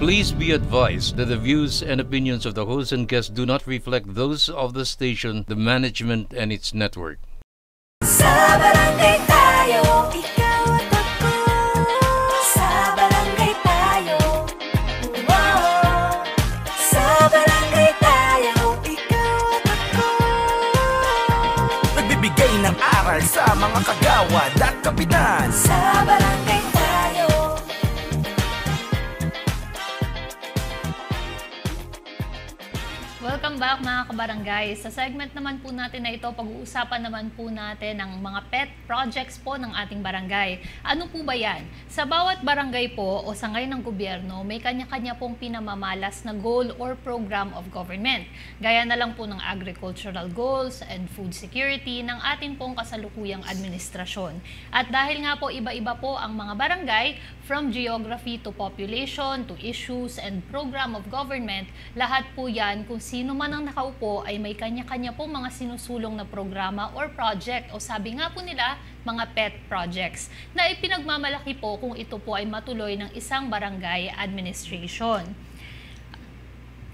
Please be advised that the views and opinions of the host and guests do not reflect those of the station, the management, and its network. Sa barangay tayo, ikaw at ako. Sa barangay tayo, wow. Sa barangay tayo, ikaw at ako. Nagbibigay ng aral sa mga kagawad at kapitan. Sa barangay tayo. Welcome back mga kabarangay. Sa segment naman po natin na ito, pag-uusapan naman po natin ang mga pet projects po ng ating barangay. Ano po ba yan? Sa bawat barangay po o sangay ng gobyerno, may kanya-kanya pong pinamamalas na goal or program of government. Gaya na lang po ng agricultural goals and food security ng ating pong kasalukuyang administrasyon. At dahil nga po iba-iba po ang mga barangay, from geography to population to issues and program of government, lahat po yan kung sino man ang nakaupo ay may kanya-kanya po mga sinusulong na programa or project o sabi nga po nila, mga pet projects na ipinagmamalaki po kung ito po ay matuloy ng isang barangay administration.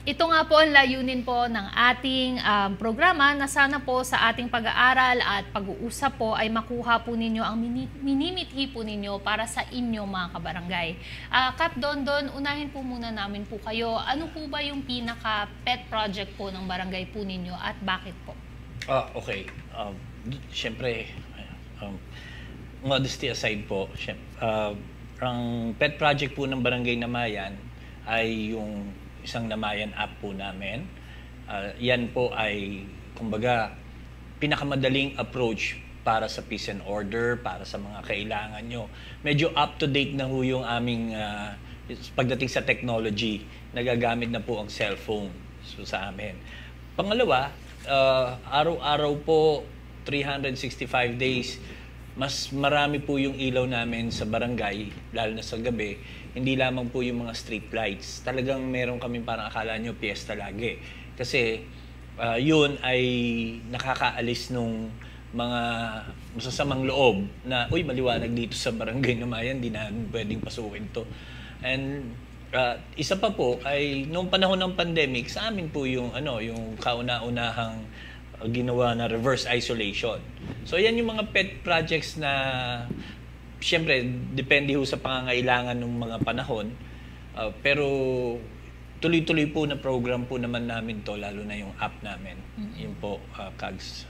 Ito nga po ang layunin po ng ating programa na sana po sa ating pag-aaral at pag-uusap po ay makuha po ninyo ang minimithi po ninyo para sa inyo mga kabarangay. Kap Dondon, unahin po muna namin po kayo. Ano po ba yung pinaka-pet project po ng barangay po ninyo at bakit po? Okay. Siyempre, modesty aside po, ang pet project po ng Barangay Namayan ay yung isang Namayan app po namin. Yan po ay, kumbaga, pinakamadaling approach para sa peace and order, para sa mga kailangan nyo. Medyo up-to-date na ho yung aming, pagdating sa technology, nagagamit na po ang cellphone sa amin. Pangalawa, araw-araw po, 365 days, mas marami po yung ilaw namin sa barangay, lalo na sa gabi. Hindi lamang po yung mga street lights. Talagang meron kami parang akala nyo piyesta lagi. Kasi yun ay nakakaalis nung mga masasamang loob na, uy, maliwanag dito sa Barangay Namayan, di na pwedeng pasukin to. And isa pa po ay noong panahon ng pandemic, sa amin po yung, yung kauna-unahang ginawa na reverse isolation. So yan yung mga pet projects na siyempre depende ho sa pangangailangan ng mga panahon. Pero tuloy-tuloy po na program po naman namin to, lalo na yung app namin. Yun po, Kags,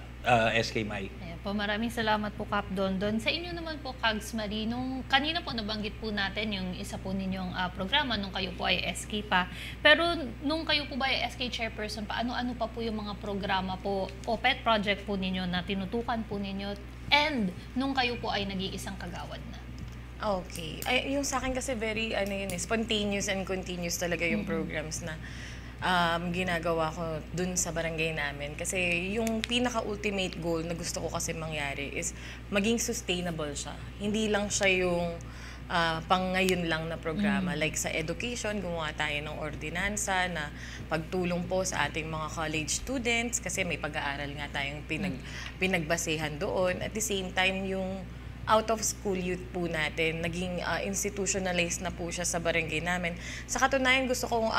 SK Mai. Ayan po, maraming salamat po Kap Dondon. Sa inyo naman po Kags Marie, nung kanina po nabanggit po natin yung isa po ninyong programa nung kayo po ay SK pa. Pero nung kayo po ba ay SK chairperson pa, ano-ano pa po yung mga programa po o pet project po ninyo na tinutukan po ninyo and nung kayo po ay nag-iisang kagawad na? Okay. Yung sa akin kasi very spontaneous and continuous talaga yung programs na ginagawa ko dun sa barangay namin. Kasi yung pinaka-ultimate goal na gusto ko kasi mangyari is maging sustainable siya. Hindi lang siya yung pang ngayon lang na programa. Like sa education, gumawa tayo ng ordinansa na pagtulong po sa ating mga college students kasi may pag-aaral nga tayong pinagbasehan doon. At the same time, yung out-of-school youth po natin, naging institutionalized na po siya sa barangay namin. Sa katunayan, gusto kong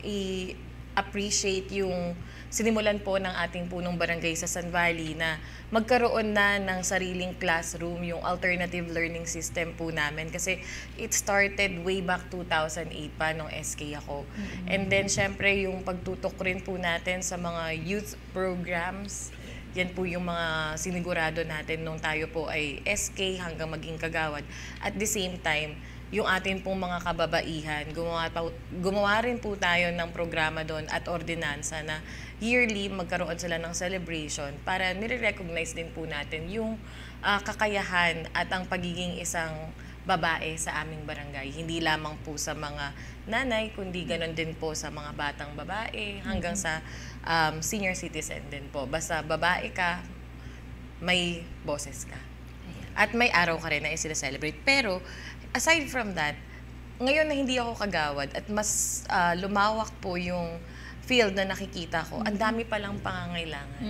i-appreciate yung sinimulan po ng ating punong barangay sa San Valley na magkaroon na ng sariling classroom, yung alternative learning system po namin. Kasi it started way back 2008 pa nung SK ako. And then, syempre, yung pagtutok rin po natin sa mga youth programs, yan po yung mga sinigurado natin nung tayo po ay SK hanggang maging kagawad. At the same time, yung atin pong mga kababaihan, gumawa rin po tayo ng programa doon at ordinansa na yearly magkaroon sila ng celebration para nire-recognize din po natin yung kakayahan at ang pagiging isang babae sa aming barangay. Hindi lamang po sa mga nanay, kundi ganon din po sa mga batang babae hanggang sa senior citizen din po. Basta babae ka, may boses ka. At may araw ka rin na i-celebrate. Pero aside from that, ngayon na hindi ako kagawad at mas lumawak po yung field na nakikita ko, ang dami palang pangangailangan.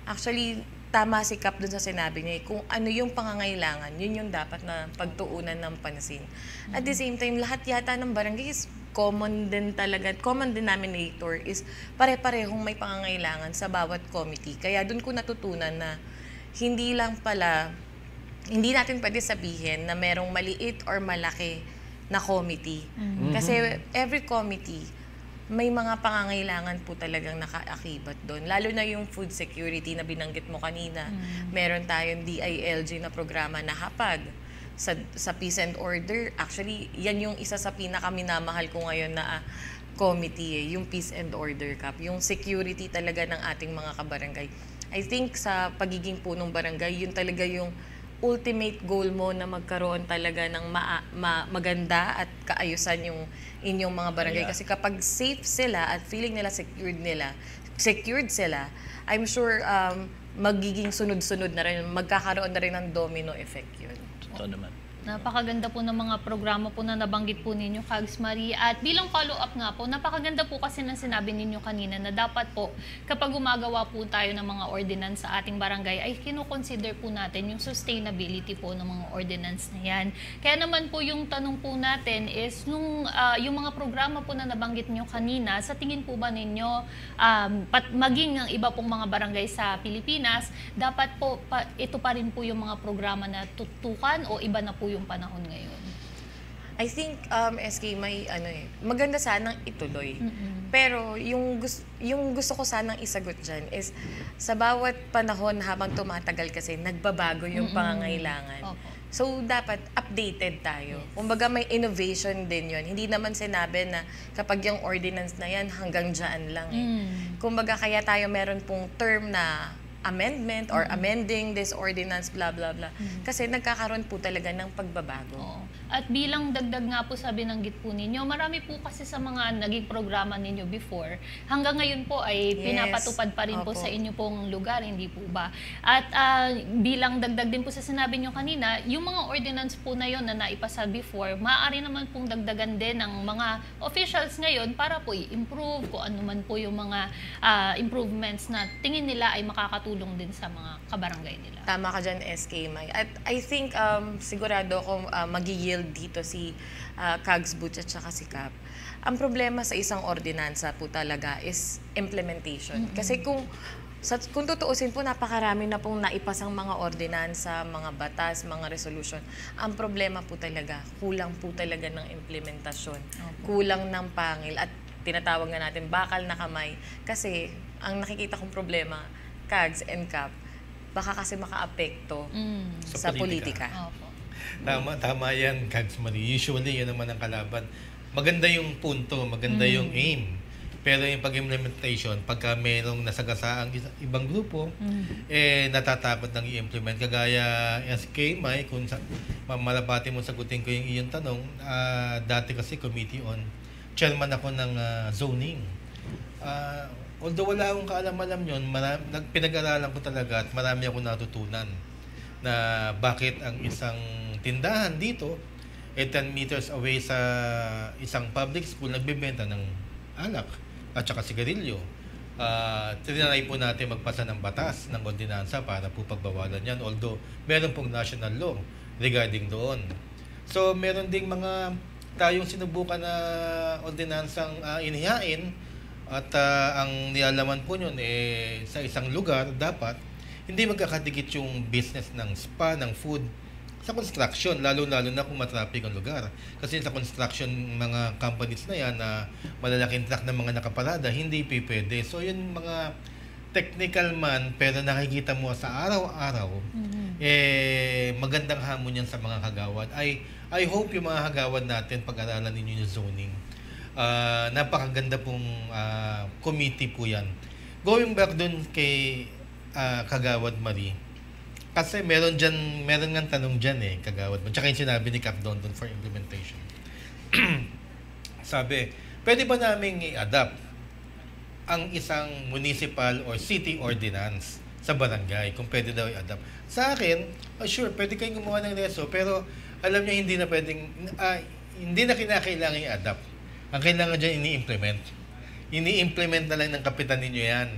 Actually, tama si Kap dun sa sinabi niya, kung ano yung pangangailangan, yun yung dapat na pagtuunan ng pansin. At the same time, lahat yata ng barangay is common din talaga, common denominator is pare-parehong may pangangailangan sa bawat committee. Kaya dun ko natutunan na hindi lang pala, hindi natin pwede sabihin na merong maliit or malaki na committee. Kasi every committee, may mga pangangailangan po talagang nakaakibat doon. Lalo na yung food security na binanggit mo kanina. Meron tayong DILG na programa na hapag sa Peace and Order. Actually, yan yung isa sa pinakaminamahal ko ngayon na committee, yung Peace and Order Cup. Yung security talaga ng ating mga kabarangay. I think sa pagiging punong barangay, yun talaga yung ultimate goal mo na magkaroon talaga ng maganda at kaayusan yung inyong mga barangay. Kasi kapag safe sila at feeling nila secured sila, I'm sure magiging sunod-sunod na rin, magkakaroon na rin ng domino effect yun. Totoo naman. Napakaganda po ng mga programa po na nabanggit po ninyo, Kags Marie. At bilang follow-up nga po, napakaganda po kasi ng sinabi ninyo kanina na dapat po kapag gumagawa po tayo ng mga ordinance sa ating barangay ay kinoconsider po natin yung sustainability po ng mga ordinance na yan. Kaya naman po yung tanong po natin is yung mga programa po na nabanggit nyo kanina, sa tingin po ba ninyo maging ang iba pong mga barangay sa Pilipinas, dapat po ito pa rin po yung mga programa na tutukan o iba na po yung panahon ngayon? I think, SK, may maganda sanang ituloy. Pero yung gusto ko sanang isagot dyan is sa bawat panahon habang tumatagal kasi nagbabago yung pangangailangan. Opo. So, dapat updated tayo. Kumbaga may innovation din yun. Hindi naman sinabi na kapag yung ordinance na yan hanggang dyan lang. Kumbaga kaya tayo meron pong term na amendment or amending this ordinance, blah, blah, blah. Kasi nagkakaroon po talaga ng pagbabago. Oo. At bilang dagdag nga po sa binanggit po ninyo, marami po kasi sa mga naging programa ninyo before, hanggang ngayon po ay pinapatupad pa rin po sa inyo pong lugar, hindi po ba? At bilang dagdag din po sa sinabi nyo kanina, yung mga ordinance po na yon na naipasa before, maaari naman pong dagdagan din ng mga officials ngayon para po i-improve kung ano man po yung mga improvements na tingin nila ay makakatulong din sa mga kabarangay nila. Tama ka dyan, SK Mai. At I think sigurado ako mag-yield dito si Kags Butch at saka si Kap. Ang problema sa isang ordinansa po talaga is implementation. Kasi kung tutuusin po, napakarami na pong naipasang mga ordinansa, mga batas, mga resolution. Ang problema po talaga, kulang po talaga ng implementasyon. Kulang ng pangil at tinatawag nga natin bakal na kamay. Kasi ang nakikita kong problema, Kags and Kap, baka kasi makaapekto sa politika. Opo. Tama yan, Kags Marie. Usually, yun naman ang kalaban. Maganda yung punto, maganda yung aim. Pero yung pag-implementation, pagka mayroong nasagasaang ibang grupo, natatakot nang i-implement. Kagaya SK Mai, kung malabati mo sagutin ko yung iyong tanong, dati kasi committee on, chairman ako ng zoning. Although wala akong kaalam-alam yun, pinag-aralan ko talaga at marami akong natutunan na bakit ang isang tindahan dito 10 meters away sa isang public school nagbebenta ng alak at saka sigarilyo. Tinanay po natin magpasa ng batas ng ordinansa para po pagbawalan yan, although meron pong national law regarding doon. So meron ding mga tayong sinubukan na ordinansang inihain at ang nialaman po yun sa isang lugar dapat hindi magkakadikit yung business ng spa, ng food sa construction, lalo-lalo na kung matraffic ang lugar. Kasi sa construction, mga companies na yan na malalaking truck na mga nakaparada, hindi pwede. So yun mga technical man, pero nakikita mo sa araw-araw, magandang hamon yan sa mga kagawad. I hope yung mga kagawad natin, pag-aralan ninyo yung zoning. Napakaganda pong committee po yan. Going back dun kay Kagawad Marie, kasi meron nga tanong dyan Kagawad Marie. Tsaka yung sinabi ni Cap Don for implementation. Sabi, pwede ba namin i-adapt ang isang municipal or city ordinance sa barangay? Kung pwede daw i-adapt. Sa akin, sure, pwede kayong gumawa ng reso, pero alam niyo hindi na pwedeng, hindi na kinakailangan i-adapt. Ang kailangan dyan ini-implement. Ini-implement na lang ng kapitan ninyo yan.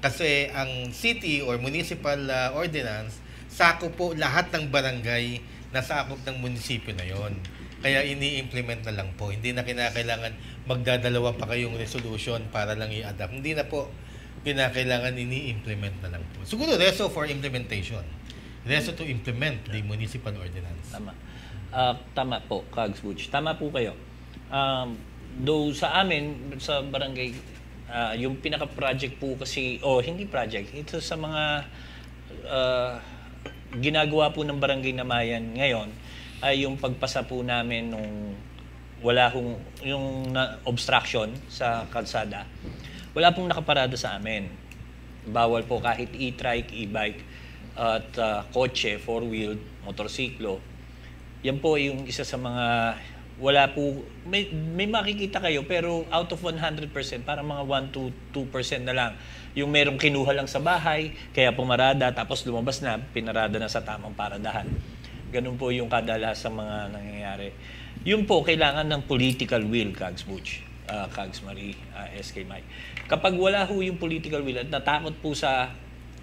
Kasi ang city or municipal ordinance, sakop po lahat ng barangay na sakop ng munisipyo na yon. Kaya ini-implement na lang po. Hindi na kinakailangan magdadalawa pa kayong resolution para lang i-adapt. Hindi na po kinakailangan ini-implement na lang po. Siguro reso for implementation. Reso to implement the municipal ordinance. Tama. Tama po, Kags Butch. Tama po kayo. Though sa amin, sa barangay, yung pinaka-project po kasi, hindi project, ito sa mga ginagawa po ng Barangay Namayan ngayon ay yung pagpasa po namin nung wala yung obstruction sa kalsada. Wala pong nakaparada sa amin. Bawal po kahit e-trike, e-bike at kotse, four-wheeled, motorsiklo. Yan po yung isa sa mga wala po, may makikita kayo pero out of 100%, parang mga 1-2% na lang. Yung merong kinuha lang sa bahay, kaya pumarada, tapos lumabas na, pinarada na sa tamang paradahan. Ganun po yung kadalasang mga nangyayari. Yun po, kailangan ng political will, Kags Butch, Kags Marie, SK Mike. Kapag wala ho yung political will at natakot po sa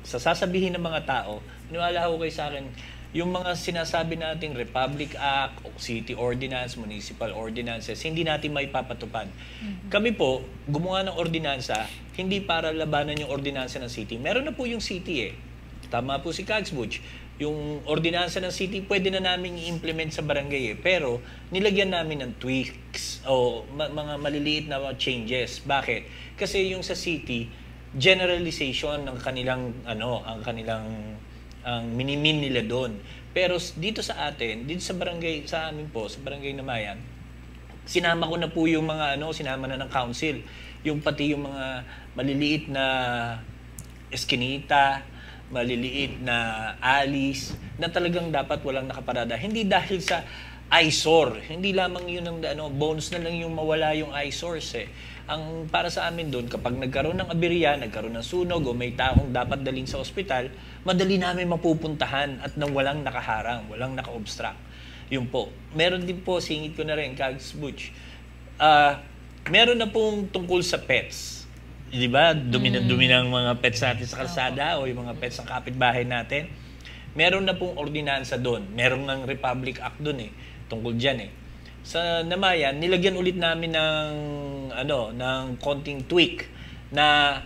sasabihin ng mga tao, niwala ho kayo sa akin, yung mga sinasabi nating Republic Act, City Ordinance, Municipal Ordinances, hindi natin maipapatupad. Kami po, gumawa ng ordinansa, hindi para labanan yung ordinansa ng city. Meron na po yung city eh. Tama po si Kags Butch. Yung ordinansa ng city, pwede na namin i-implement sa barangay eh. Pero, nilagyan namin ng tweaks o mga maliliit na changes. Bakit? Kasi yung sa city, generalization ng kanilang, ang minimin nila doon. Pero dito sa atin, dito sa barangay, sa amin po, sa Barangay Namayan, sinama ko na po yung mga sinama na ng council. Yung pati yung mga maliliit na eskinita, maliliit na alis, na talagang dapat walang nakaparada. Hindi dahil sa eyesore. Hindi lamang yun ang bonus na lang yung mawala yung eyesores eh. Ang para sa amin doon, kapag nagkaroon ng aberya, nagkaroon ng sunog o may taong dapat dalhin sa ospital, madali namin mapupuntahan at nang walang nakaharang, walang naka-obstruct. Yun po. Meron din po, singit ko na rin, Kags Butch. Meron na pong tungkol sa pets. Di ba? Dumi ng mga pets natin sa kalsada o yung mga pets ng kapitbahay natin. Meron na pong ordinansa doon. Meron ng Republic Act doon eh. Tungkol dyan eh. Sa Namayan, nilagyan ulit namin ng konting tweak na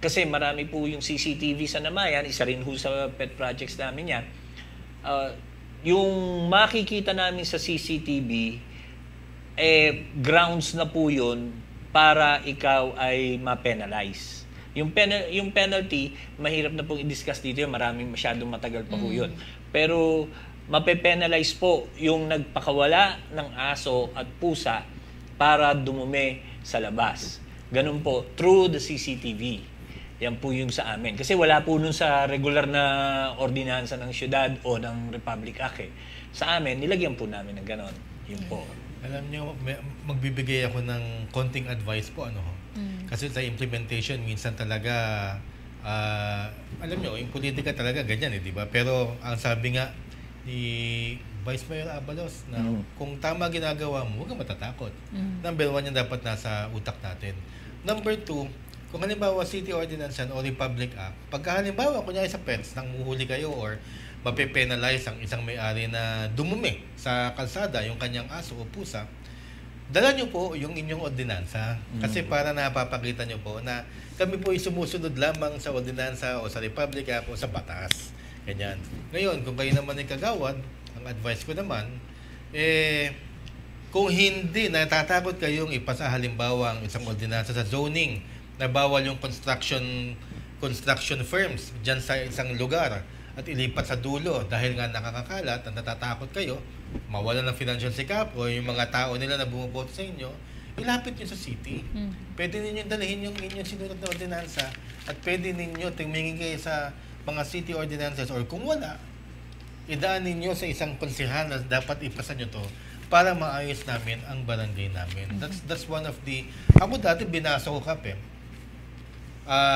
kasi marami po yung CCTV sa Namayan, isa rin ho sa pet projects namin yan. Yung makikita namin sa CCTV, grounds na po yun para ikaw ay ma-penalize. Yung penalty, mahirap na pong i-discuss dito yun, maraming masyadong matagal pa po yun. Pero mape-penalize po yung nagpakawala ng aso at pusa para dumumi sa labas. Ganun po, through the CCTV. Yan po yung sa amin. Kasi wala po nun sa regular na ordinansa ng syudad o ng Republic Act. Sa amin, nilagyan po namin ng ganon. Yun po. Alam nyo, magbibigay ako ng konting advice po. Kasi sa implementation, minsan talaga, alam nyo, yung politika talaga ganyan di ba? Pero ang sabi nga, ni Vice Mayor Abalos na kung tama ginagawa mo, huwag kang matatakot. Number 1 yan dapat nasa utak natin. Number 2, kung halimbawa City Ordinance yan o Republic Act, pagka halimbawa kunyari sa pets, nang muhuli kayo or mape-penalize ang isang may-ari na dumumi sa kalsada yung kanyang aso o pusa, dala nyo po yung inyong ordinansa. Kasi para napapakita nyo po na kami po ay sumusunod lamang sa ordinansa o sa Republic Act o sa batas. Ganyan. Ngayon, kung kayo naman ay kagawad, ang advice ko naman, kung hindi, natatakot kayong ipasa halimbawa ang isang ordinansa sa zoning na bawal yung construction firms dyan sa isang lugar at ilipat sa dulo dahil nga nakakakalat at natatakot kayo, mawala ng financial sikap o yung mga tao nila na bumuboto sa inyo, ilapit nyo sa city. Pwede ninyo dalhin yung inyong sinulat na ordinansa at pwede ninyo tingmingin kayo sa mga city ordinances or kung wala, idaan ninyo sa isang konsehal na dapat ipasa nyo to para maayos namin ang barangay namin. That's one of the... Ako dati binasa ko kape.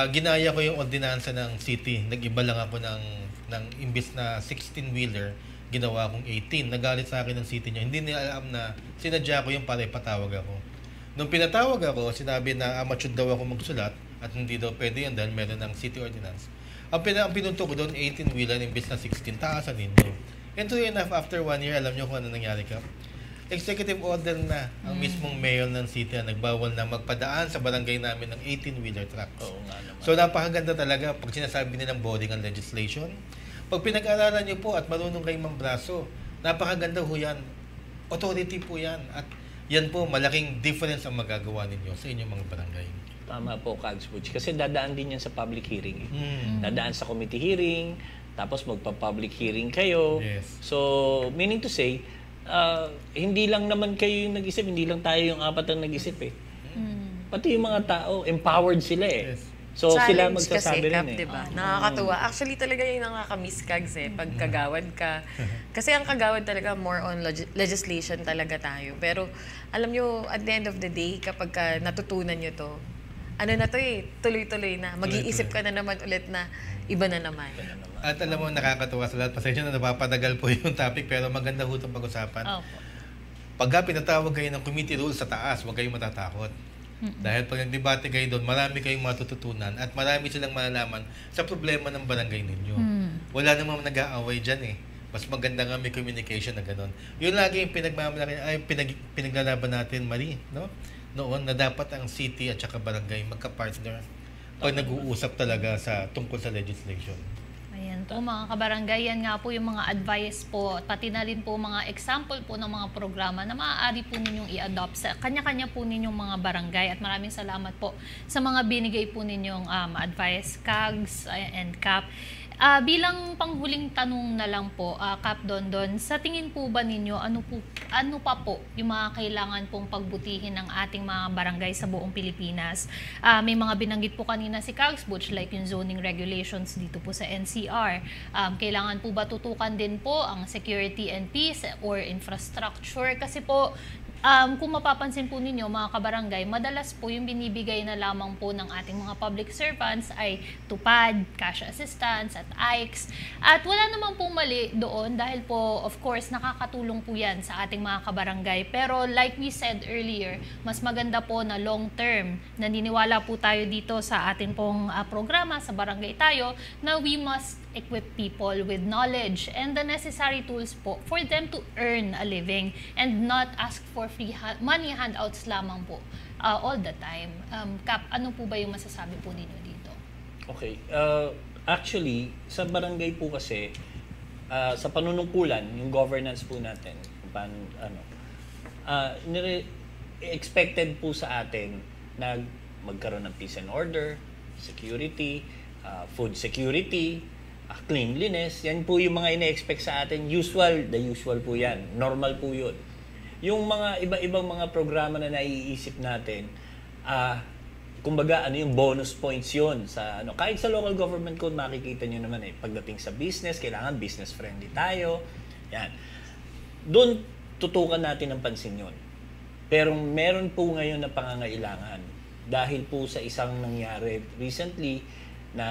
Ginaya ko yung ordinansa ng city. Nag-iba lang ako ng imbis na 16-wheeler, ginawa kong 18. Nagalit sa akin ng city nyo. Hindi nila alam na sinadya ko yung para ipatawag ako. Nung pinatawag ako, sinabi na amateur daw ako magsulat At hindi daw pwede yun dahil meron ng city ordinance. Ang pinunto ko doon, 18-wheeler imbes na 16, taasan ninyo. And true enough, after 1 year, alam nyo kung ano nangyari ka? Executive order na ang mismong mayor ng city na nagbawal na magpadaan sa barangay namin ng 18-wheeler trucks. Oo nga naman. So napakaganda talaga pag sinasabi nilang boring ang legislation. Pag pinag-aralan nyo po at marunong kayong mambraso, napakaganda ho yan. Authority po yan. At yan po, malaking difference ang magagawa ninyo sa inyong mga barangay. Tama po, Kags Butch. Kasi dadaan din yan sa public hearing. Dadaan sa committee hearing, tapos magpa-public hearing kayo. Yes. So, meaning to say, hindi lang naman kayo yung nag-isip, hindi lang tayo yung apat ang nag-isip eh. Pati yung mga tao, empowered sila eh. Yes. So, sila Challenge magsasabi kasi, rin Kap, eh. diba? Nakakatuwa. Actually, talaga yung nakaka-miss, Kags eh, pag kagawad ka. Kasi ang kagawad talaga, more on legislation talaga tayo. Pero, alam nyo, at the end of the day, kapag natutunan nyo to, ano na to eh, tuloy-tuloy na. Mag-iisip ka na naman ulit na iba na naman. At alam mo, nakakatuwa sa lahat. Pasensya na napapadagal po yung topic, pero maganda ho itong pag-usapan. Opo. Pagka pinatawag kayo ng committee rules sa taas, huwag kayong matatakot. Dahil pag nagdebate kayo doon, marami kayong matututunan at marami silang malalaman sa problema ng barangay ninyo. Wala namang nag-aaway dyan eh. Mas maganda nga may communication na gano'n. Yun lagi yung pinaglalaban natin, Marie, no? Noon na dapat ang city at saka barangay magka-partner pag nag-uusap talaga sa tungkol sa legislation. Ayan po mga kabarangay, yan nga po yung mga advice po, pati na rin po mga example po ng mga programa na maaari po ninyong i-adopt sa kanya-kanya po ninyong mga barangay. At maraming salamat po sa mga binigay po ninyong advice, Kags and Kap. Bilang panghuling tanong na lang po, Kap Dondon, sa tingin po ba ninyo, ano pa po yung mga kailangan pong pagbutihin ng ating mga barangay sa buong Pilipinas? May mga binanggit po kanina si Kags Butch, like yung zoning regulations dito po sa NCR. Kailangan po ba tutukan din po ang security and peace or infrastructure? Kasi po, kung mapapansin po ninyo mga kabarangay, madalas po yung binibigay na lamang po ng ating mga public servants ay TUPAD, cash assistance at AICS. At wala naman pong mali doon dahil po of course nakakatulong po yan sa ating mga kabarangay. Pero like we said earlier, mas maganda po na long term. Naniniwala po tayo dito sa ating pong programa sa Barangay Tayo na we must equip people with knowledge and the necessary tools po for them to earn a living and not ask for free money handouts lamang po all the time. Kap, ano po ba yung masasabi po ninyo dito? Okay. Actually, sa barangay po kasi, sa panunungkulan, yung governance po natin, expected po sa atin na magkaroon ng peace and order, security, food security, cleanliness. Yan po yung mga ine-expect sa atin. The usual po yan. Normal po yun. Yung mga iba-ibang mga programa na naiisip natin, kumbaga, yung bonus points yun sa kahit sa local government code makikita nyo naman pagdating sa business, kailangan business friendly tayo. Yan. Doon tutukan natin ng pansin yun. Pero meron po ngayon na pangangailangan dahil po sa isang nangyari recently na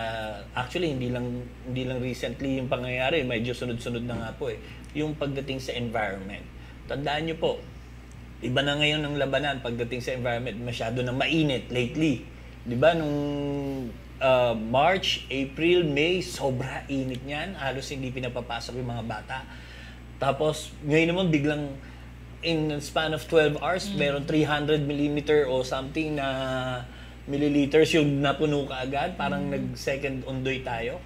actually hindi lang recently yung pangyayari, medyo sunod-sunod na nga po yung pagdating sa environment. Tandaan nyo po, iba na ngayon ang labanan pagdating sa environment, masyado nang mainit lately. 'Di ba nung March, April, May, sobra init niyan, halos hindi pinapapasok yung mga bata. Tapos ngayon naman biglang in a span of 12 hours, meron 300 millimeter o something na milliliters yung napuno ka agad, parang nag-second undoy tayo.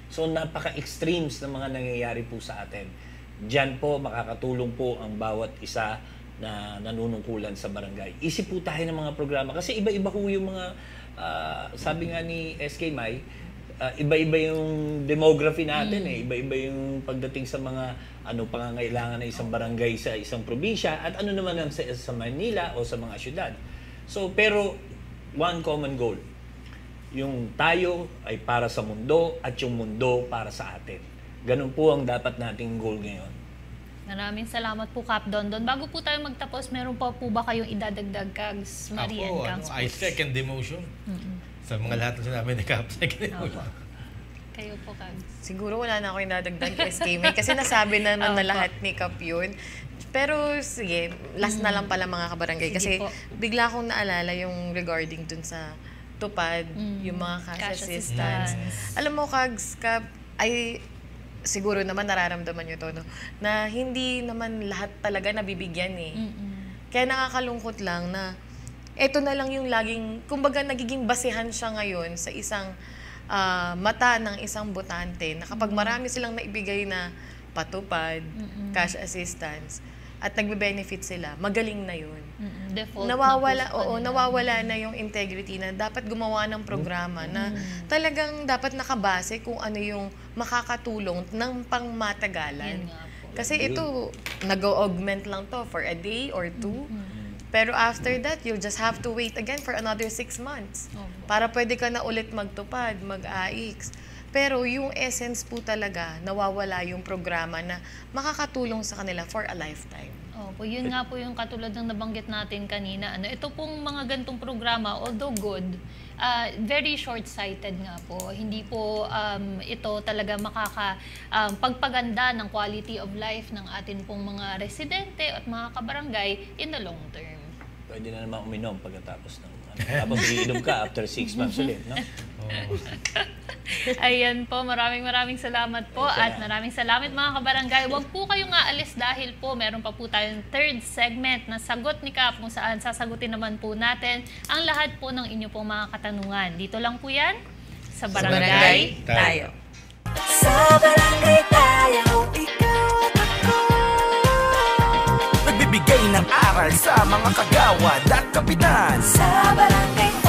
So napaka-extremes ng mga nangyayari po sa atin. Diyan po makakatulong po ang bawat isa na nanunungkulan sa barangay. Isip po tayo ng mga programa kasi iba-iba po yung mga sabi nga ni SK Mai, iba-iba yung demography natin iba-iba yung pagdating sa mga pangangailangan ng isang barangay sa isang probinsya at ano naman sa Manila o sa mga syudad. So pero one common goal. Yung tayo ay para sa mundo at yung mundo para sa atin. Ganun po ang dapat nating goal ngayon. Maraming salamat po, Kap Dondon. Bago po tayo magtapos, meron pa po ba kayong idadagdag, Kags Marie and Kags I second the motion. Sa mga lahat na sinabi ni Kap, second the motion. Kayo po, Kags. Siguro wala na ako yung dadagdag kay SK May kasi nasabi naman na lahat ni Kap yun. Pero sige, last na lang pala mga kabarangay Sige kasi po. bigla akong naalala yung regarding dun sa tupad, yung mga cash Cash assistance. Alam mo, Kags, ay siguro naman nararamdaman nyo to, no? Na hindi naman lahat talaga nabibigyan eh. Kaya nakakalungkot lang na eto na lang yung laging, kumbaga nagiging basehan siya ngayon sa isang mata ng isang botante na kapag marami silang naibigay na patupad, cash assistance, at nagbe-benefit sila, magaling na yun. Default Nawawala na yung integrity na dapat gumawa ng programa na talagang dapat nakabase kung ano yung makakatulong ng pangmatagalan. Yun nga po. Kasi ito, nag-augment lang to for a day or two. Pero after that, you'll just have to wait again for another 6 months. Para pwede ka na ulit magtupad, mag-AIX. Pero yung essence po talaga, nawawala yung programa na makakatulong sa kanila for a lifetime. Opo, yun nga po yung katulad ng nabanggit natin kanina. Ito pong mga gantong programa, although good, very short-sighted nga po. Hindi po ito talaga pagpaganda ng quality of life ng atin pong mga residente at mga kabarangay in the long term. Pwede na naman uminom pagkatapos ng tapos iinom ka after 6 months ulit, no? Ayan po, maraming salamat po at maraming salamat mga kabarangay. Huwag po kayong aalis dahil po meron pa po tayong third segment na sagot ni Kap kung saan sasagutin naman po natin ang lahat po ng inyo pong mga katanungan. Dito lang po yan sa Barangay Tayo. Sa barangay tayo, ikaw at ako. Nagbibigay ng aral sa mga kagawad at kapitan. Sa barangay tayo.